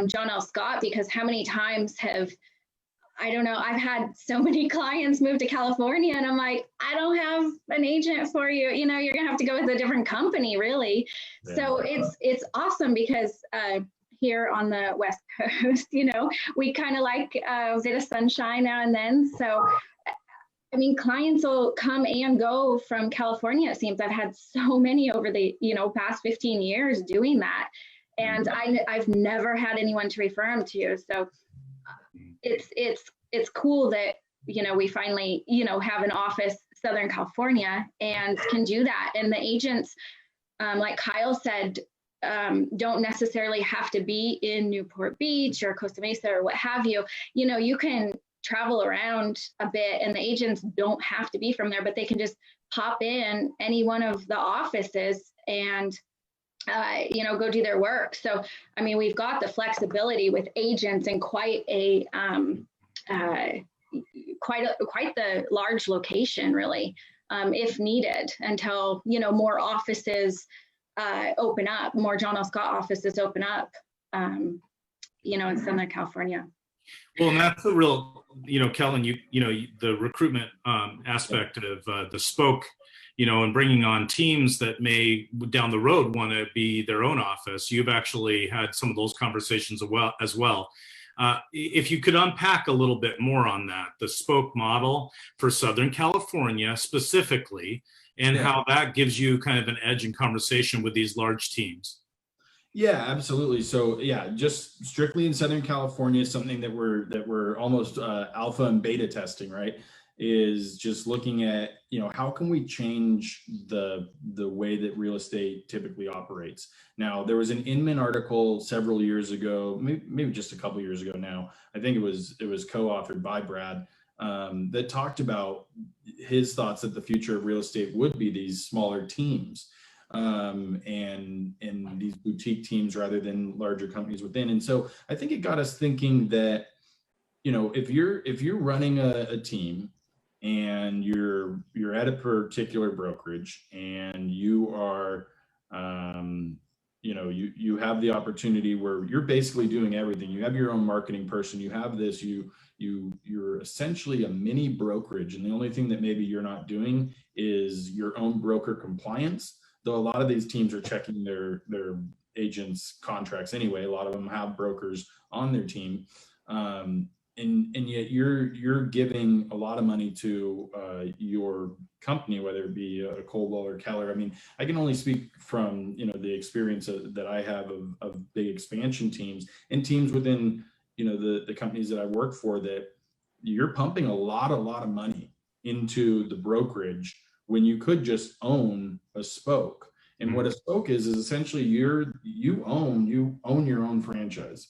John L. Scott, because how many times I've had so many clients move to California and I'm like, I don't have an agent for you. You're gonna have to go with a different company, really. Yeah. So it's awesome because here on the West Coast, we kind of like a bit of sunshine now and then. So, I mean, clients will come and go from California. It seems I've had so many over the, past 15 years doing that. And I've never had anyone to refer them to. So it's cool that, we finally, have an office Southern California and can do that. And the agents, like Kyle said, don't necessarily have to be in Newport Beach or Costa Mesa or what have you. You can travel around a bit, and the agents don't have to be from there, but they can just pop in any one of the offices and go do their work. So, I mean, we've got the flexibility with agents and quite the large location, really, if needed, until, more offices open up, more John L. Scott offices open up, in Southern California. Well, and that's the real, Kellen, the recruitment aspect of the spoke, and bringing on teams that may down the road want to be their own office. You've actually had some of those conversations as well. If you could unpack a little bit more on that, the spoke model for Southern California specifically, and how that gives you kind of an edge in conversation with these large teams. Yeah, absolutely. So yeah, just strictly in Southern California, something that we're almost alpha and beta testing, right? Is just looking at, how can we change the way that real estate typically operates. Now, there was an Inman article several years ago, maybe just a couple years ago now. I think it was co-authored by Brad, that talked about his thoughts that the future of real estate would be these smaller teams, and these boutique teams rather than larger companies within. And so I think it got us thinking that, if you're running a team and you're at a particular brokerage and you are, you have the opportunity where you're basically doing everything. You have your own marketing person, you have this, you're essentially a mini brokerage. And the only thing that maybe you're not doing is your own broker compliance. Though a lot of these teams are checking their agents' contracts anyway. A lot of them have brokers on their team, and yet you're giving a lot of money to your company, whether it be a Coldwell or Keller. I mean, I can only speak from the experience that I have of big expansion teams and teams within the companies that I work for, that you're pumping a lot of money into the brokerage when you could just own a spoke. And what a spoke is essentially you own your own franchise.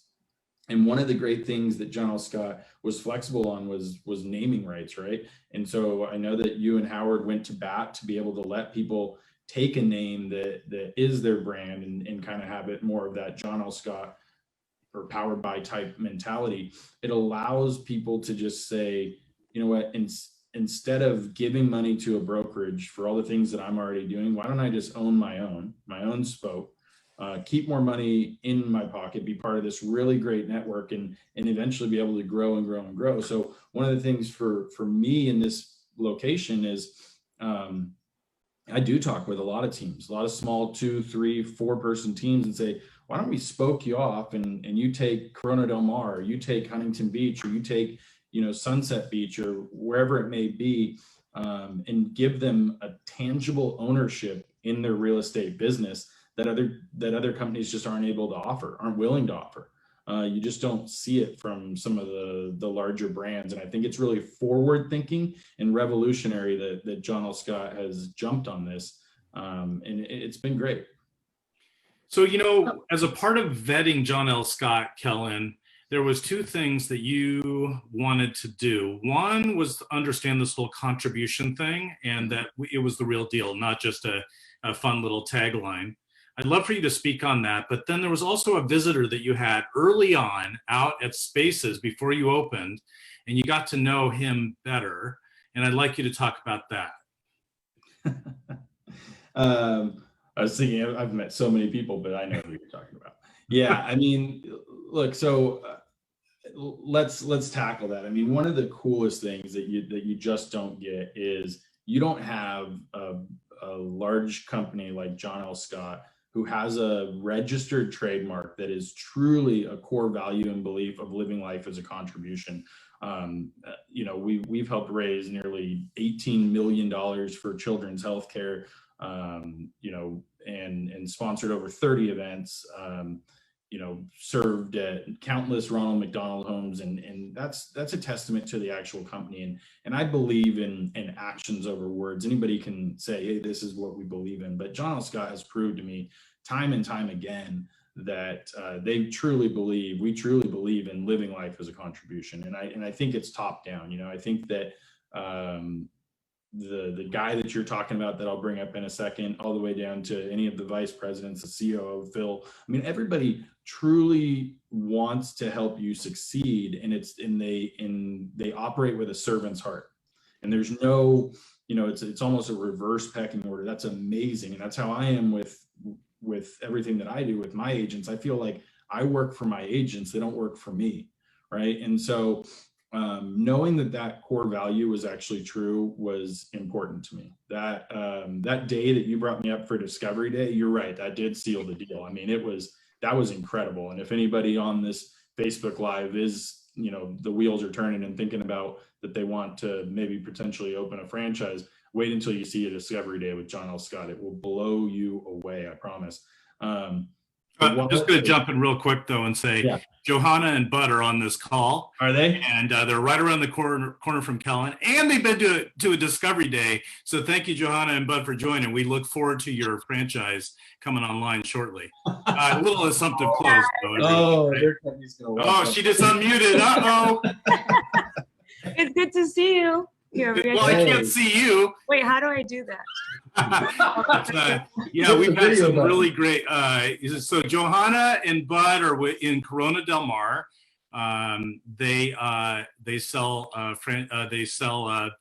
And one of the great things that John L. Scott was flexible on was naming rights, right? And so I know that you and Howard went to bat to be able to let people take a name that is their brand and kind of have it more of that John L. Scott or powered by type mentality. It allows people to just say, you know what, instead of giving money to a brokerage for all the things that I'm already doing, why don't I just own my own spoke, keep more money in my pocket, be part of this really great network, and eventually be able to grow and grow and grow. So one of the things for me in this location is, I do talk with a lot of teams, a lot of small 2, 3, 4 person teams, and say, why don't we spoke you off and you take Corona Del Mar, or you take Huntington Beach, or you take Sunset Beach, or wherever it may be, and give them a tangible ownership in their real estate business that other companies just aren't able to offer, aren't willing to offer. You just don't see it from some of the larger brands. And I think it's really forward thinking and revolutionary that John L. Scott has jumped on this. And it's been great. So, as a part of vetting John L. Scott, Kellen, there was 2 things that you wanted to do. One was to understand this whole contribution thing, and that it was the real deal, not just a fun little tagline. I'd love for you to speak on that. But then there was also a visitor that you had early on out at Spaces before you opened, and you got to know him better. And I'd like you to talk about that. I was thinking, I've met so many people, but I know who you're talking about. Yeah, I mean, look, so let's tackle that. I mean, one of the coolest things that you just don't get is you don't have a large company like John L. Scott, who has a registered trademark that is truly a core value and belief of living life as a contribution. We've helped raise nearly $18 million for children's healthcare, and sponsored over 30 events, served at countless Ronald McDonald homes. And that's a testament to the actual company. And I believe in actions over words. Anybody can say, hey, this is what we believe in. But John L. Scott has proved to me time and time again that we truly believe in living life as a contribution. And I think it's top down. I think that the guy that you're talking about, that I'll bring up in a second, all the way down to any of the vice presidents, the COO, Phil, I mean, everybody truly wants to help you succeed, and they operate with a servant's heart. And there's no, it's almost a reverse pecking order. That's amazing. And that's how I am with everything that I do with my agents. I feel like I work for my agents, they don't work for me, right? And so knowing that core value was actually true was important to me. That day that you brought me up for Discovery Day, you're right, that did seal the deal. I mean, that was incredible. And if anybody on this Facebook Live is, the wheels are turning and thinking about that they want to maybe potentially open a franchise, wait until you see a Discovery Day with John L. Scott. It will blow you away, I promise. I'm just going to jump in real quick though and say, yeah. Johanna and Bud are on this call. Are they? And they're right around the corner from Kellen, and they've been to a Discovery Day. So thank you, Johanna and Bud, for joining. We look forward to your franchise coming online shortly. A little assumptive close. Though, oh, she just unmuted. Uh-oh. It's good to see you. Well, I can't see you. Wait, how do I do that? Yeah, we've had some really great. So Johanna and Bud are in Corona Del Mar. They sell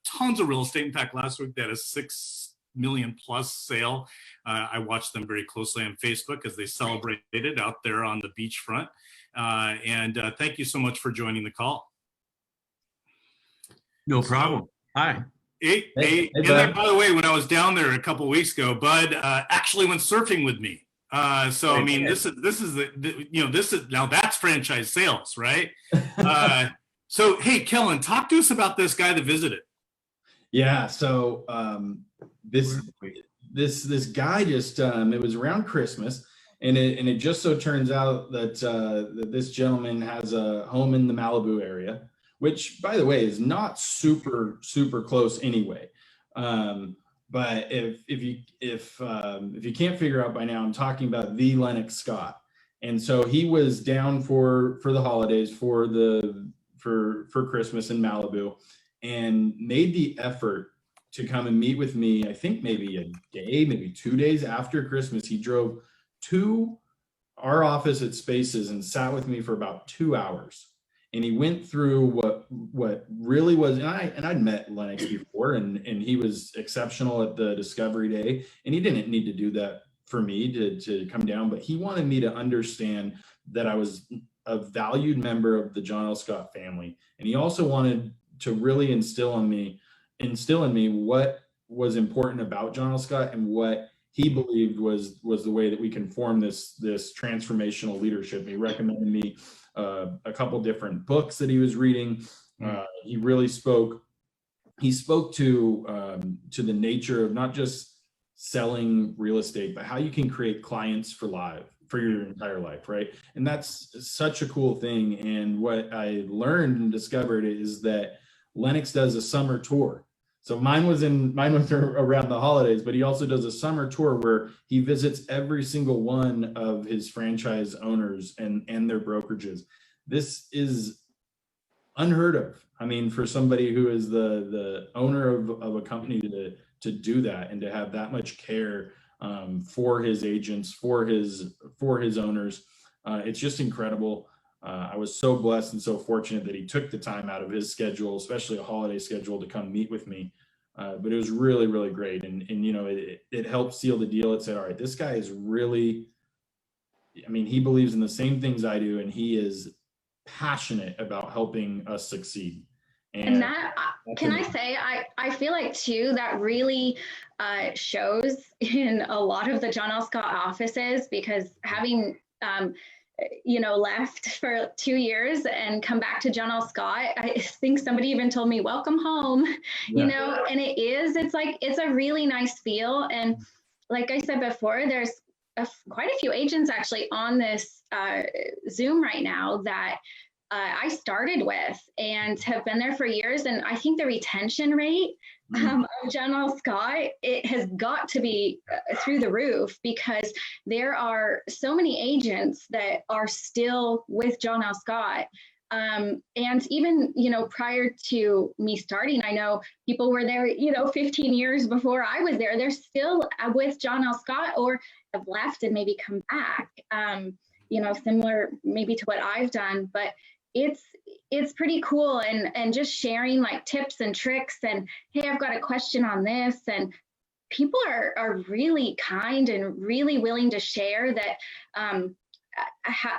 tons of real estate. In fact, last week they had a 6 million plus sale. I watched them very closely on Facebook as they celebrated out there on the beachfront. And thank you so much for joining the call. No problem. Hi. Hey, and then, by the way, when I was down there a couple of weeks ago, Bud actually went surfing with me. So I mean, this is now that's franchise sales, right? So hey, Kellen, talk to us about this guy that visited. Yeah. So this guy just it was around Christmas, and it just so turns out that that this gentleman has a home in the Malibu area, which, by the way, is not super close anyway. But if you can't figure out by now, I'm talking about the Lennox Scott. And so he was down for the holidays, for Christmas in Malibu, and made the effort to come and meet with me. I think maybe a day, maybe 2 days after Christmas, he drove to our office at Spaces and sat with me for about 2 hours. And he went through what really was, and I'd met Lennox before, and he was exceptional at the Discovery Day, and he didn't need to do that for me to come down, but he wanted me to understand that I was a valued member of the John L. Scott family, and he also wanted to really instill in me what was important about John L. Scott and what he believed was the way that we can form this transformational leadership. He recommended me a couple different books that he was reading. He really spoke to the nature of not just selling real estate, but how you can create clients for your entire life, right? And that's such a cool thing. And what I learned and discovered is that Lennox does a summer tour. So mine was around the holidays, but he also does a summer tour where he visits every single one of his franchise owners and their brokerages. This is unheard of. I mean, for somebody who is the owner of a company to do that and to have that much care for his agents, for his owners, it's just incredible. I was so blessed and so fortunate that he took the time out of his schedule, especially a holiday schedule, to come meet with me. But it was really, really great. And it helped seal the deal. It said, all right, this guy is really, he believes in the same things I do, and he is passionate about helping us succeed. And that, can I say, I feel like too, that really shows in a lot of the John L. Scott offices, because having, left for 2 years and come back to John L. Scott, I think somebody even told me, welcome home, and it's a really nice feel. And like I said before, there's quite a few agents actually on this Zoom right now that I started with and have been there for years. And I think the retention rate of John L. Scott, it has got to be through the roof, because there are so many agents that are still with John L. Scott. And even, prior to me starting, I know people were there, 15 years before I was there. They're still with John L. Scott or have left and maybe come back, similar maybe to what I've done. But it's pretty cool, and just sharing like tips and tricks and, hey, I've got a question on this, and people are really kind and really willing to share that. I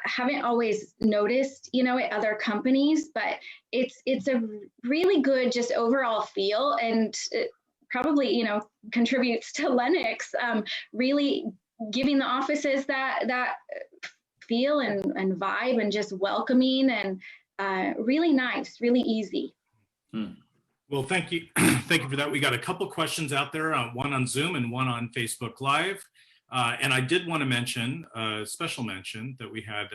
haven't always noticed, at other companies, but it's a really good just overall feel, and it probably, contributes to Lennox really giving the offices that feel and vibe and just welcoming and really nice, really easy. Well, thank you. Thank you for that. We got a couple questions out there, one on Zoom and one on Facebook Live. And I did want to mention, special mention, that we had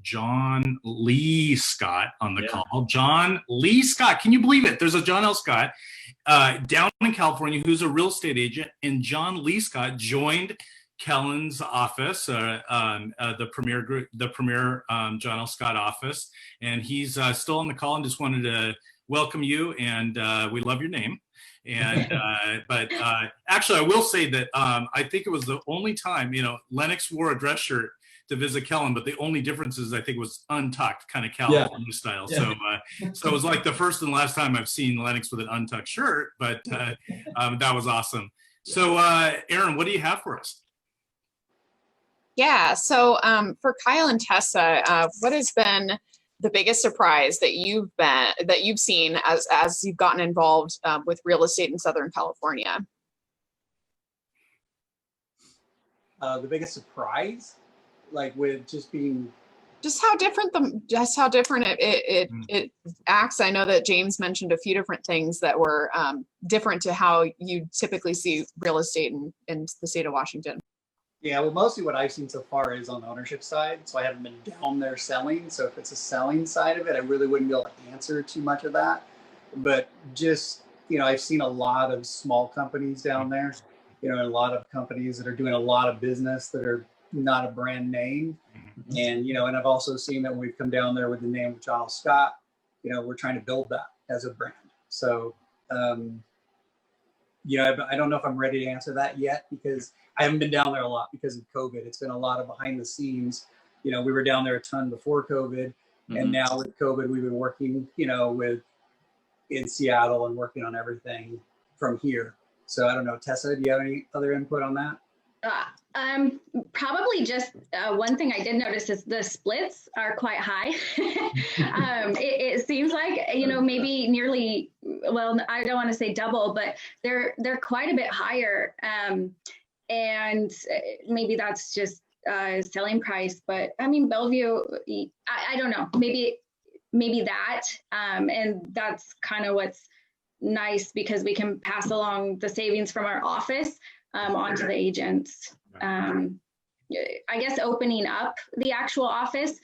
John Lee Scott on the call. John Lee Scott, can you believe it? There's a John L. Scott down in California who's a real estate agent, and John Lee Scott joined Kellen's office, the premier John L. Scott office, and he's still on the call and just wanted to welcome you, and we love your name. And but actually, I will say that I think it was the only time, Lennox wore a dress shirt to visit Kellen, but the only difference is I think it was untucked, kind of California style. Yeah. So it was like the first and last time I've seen Lennox with an untucked shirt, but that was awesome. So Erin, what do you have for us? Yeah, so for Kyle and Tessa, what has been the biggest surprise that you've seen as you've gotten involved with real estate in Southern California? The biggest surprise, like with just being, just how different it acts. I know that James mentioned a few different things that were different to how you typically see real estate in the state of Washington. Yeah, well, mostly what I've seen so far is on the ownership side. So I haven't been down there selling. So if it's a selling side of it, I really wouldn't be able to answer too much of that. But just, I've seen a lot of small companies down there, a lot of companies that are doing a lot of business that are not a brand name. And, and I've also seen that when we've come down there with the name of John L. Scott, we're trying to build that as a brand. So, I don't know if I'm ready to answer that yet because I haven't been down there a lot because of COVID. It's been a lot of behind the scenes. We were down there a ton before COVID. And now with COVID, we've been working, in Seattle and working on everything from here. So I don't know, Tessa, do you have any other input on that? Probably just one thing I did notice is the splits are quite high. It seems like, maybe nearly, well, I don't want to say double, but they're quite a bit higher. And maybe that's just selling price, but I mean, Bellevue, I don't know, maybe that, and that's kind of what's nice because we can pass along the savings from our office onto the agents. I guess opening up the actual office,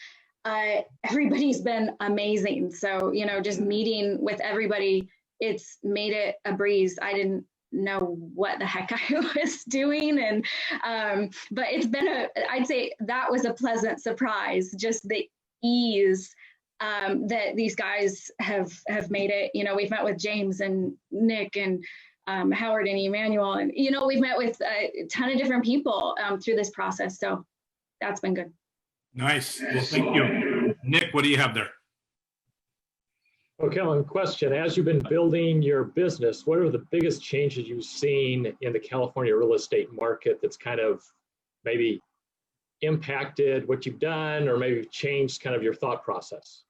everybody's been amazing. So, just meeting with everybody, it's made it a breeze. I didn't know what the heck I was doing. And, but it's been I'd say that was a pleasant surprise, just the ease that these guys have made it. We've met with James and Nick and Howard and Emmanuel, and we've met with a ton of different people through this process, so that's been good. Nice. Well, thank you. Nick, what do you have there? Okay, Kellen, question. As you've been building your business, what are the biggest changes you've seen in the California real estate market that's kind of maybe impacted what you've done or maybe changed kind of your thought process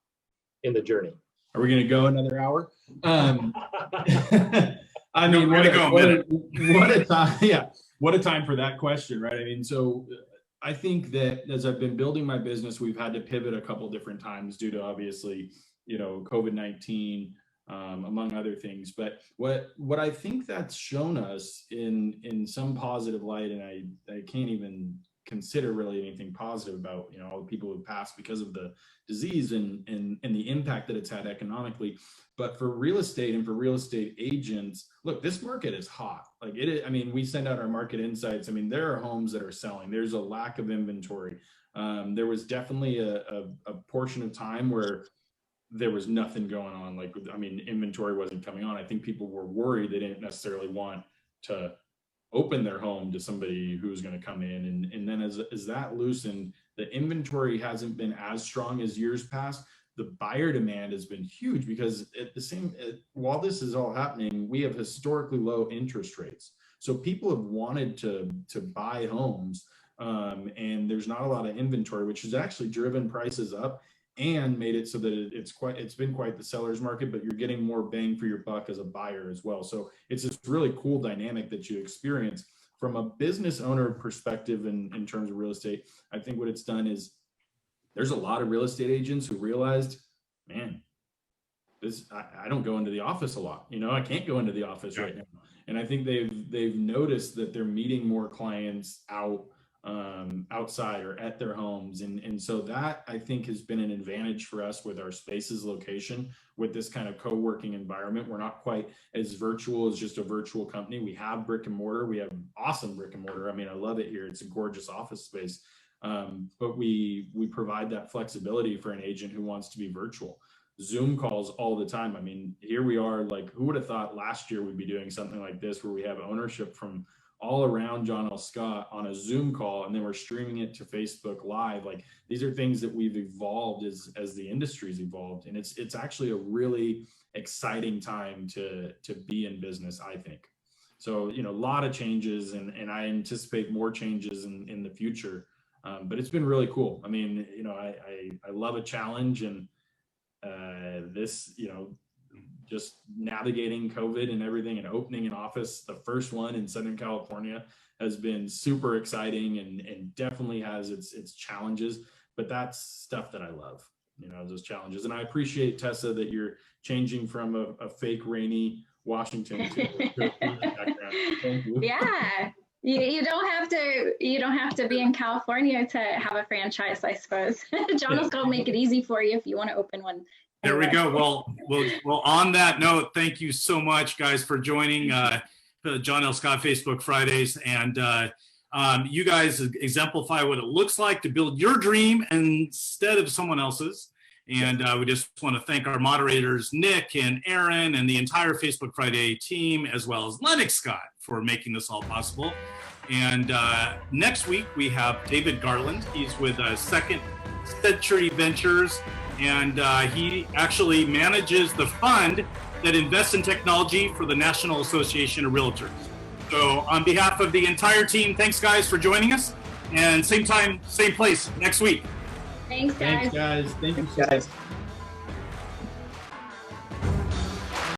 in the journey? Are we going to go another hour? I mean, what a time! Yeah, what a time for that question, right? I mean, so I think that as I've been building my business, we've had to pivot a couple different times due to obviously, COVID-19, among other things. But what I think that's shown us in some positive light, and I can't even consider really anything positive about all the people who passed because of the disease and the impact that it's had economically. But for real estate and for real estate agents, look, this market is hot. Like it is, I mean, we send out our market insights. I mean, there are homes that are selling. There's a lack of inventory. There was definitely a portion of time where there was nothing going on. Like, I mean, inventory wasn't coming on. I think people were worried. They didn't necessarily want to open their home to somebody who's going to come in. And then as that loosened, the inventory hasn't been as strong as years past. The buyer demand has been huge because while this is all happening, we have historically low interest rates. So people have wanted to buy homes, and there's not a lot of inventory, which has actually driven prices up and made it so that it's been quite the seller's market, but you're getting more bang for your buck as a buyer as well. So it's this really cool dynamic that you experience from a business owner perspective in terms of real estate. I think what it's done is there's a lot of real estate agents who realized, man, I don't go into the office a lot. I can't go into the office right now. And I think they've noticed that they're meeting more clients outside or at their homes. And so that, I think, has been an advantage for us with our spaces location, with this kind of co-working environment. We're not quite as virtual as just a virtual company. We have brick and mortar. We have awesome brick and mortar. I mean, I love it here. It's a gorgeous office space. But we provide that flexibility for an agent who wants to be virtual. Zoom calls all the time. I mean, here we are, like, who would have thought last year we'd be doing something like this, where we have ownership from all around John L. Scott on a Zoom call, and then we're streaming it to Facebook Live. Like, these are things that we've evolved as the industry's evolved. And it's actually a really exciting time to be in business, I think. So, a lot of changes, and I anticipate more changes in the future. But it's been really cool. I mean, I love a challenge, and this, just navigating COVID and everything and opening an office, the first one in Southern California, has been super exciting and definitely has its challenges, but that's stuff that I love, those challenges. And I appreciate, Tessa, that you're changing from a fake rainy Washington to a background. Thank you. Yeah. You don't have to be in California to have a franchise, I suppose. John will go make it easy for you if you want to open one. There we go. Well, on that note, thank you so much, guys, for joining John L. Scott Facebook Fridays. And you guys exemplify what it looks like to build your dream instead of someone else's. And we just want to thank our moderators, Nick and Aaron, and the entire Facebook Friday team, as well as Lennox Scott, for making this all possible. And next week, we have David Garland. He's with Second Century Ventures, and he actually manages the fund that invests in technology for the National Association of Realtors. So on behalf of the entire team, thanks, guys, for joining us. And same time, same place next week. Thanks, guys. Thanks, guys. Thank you, Guys.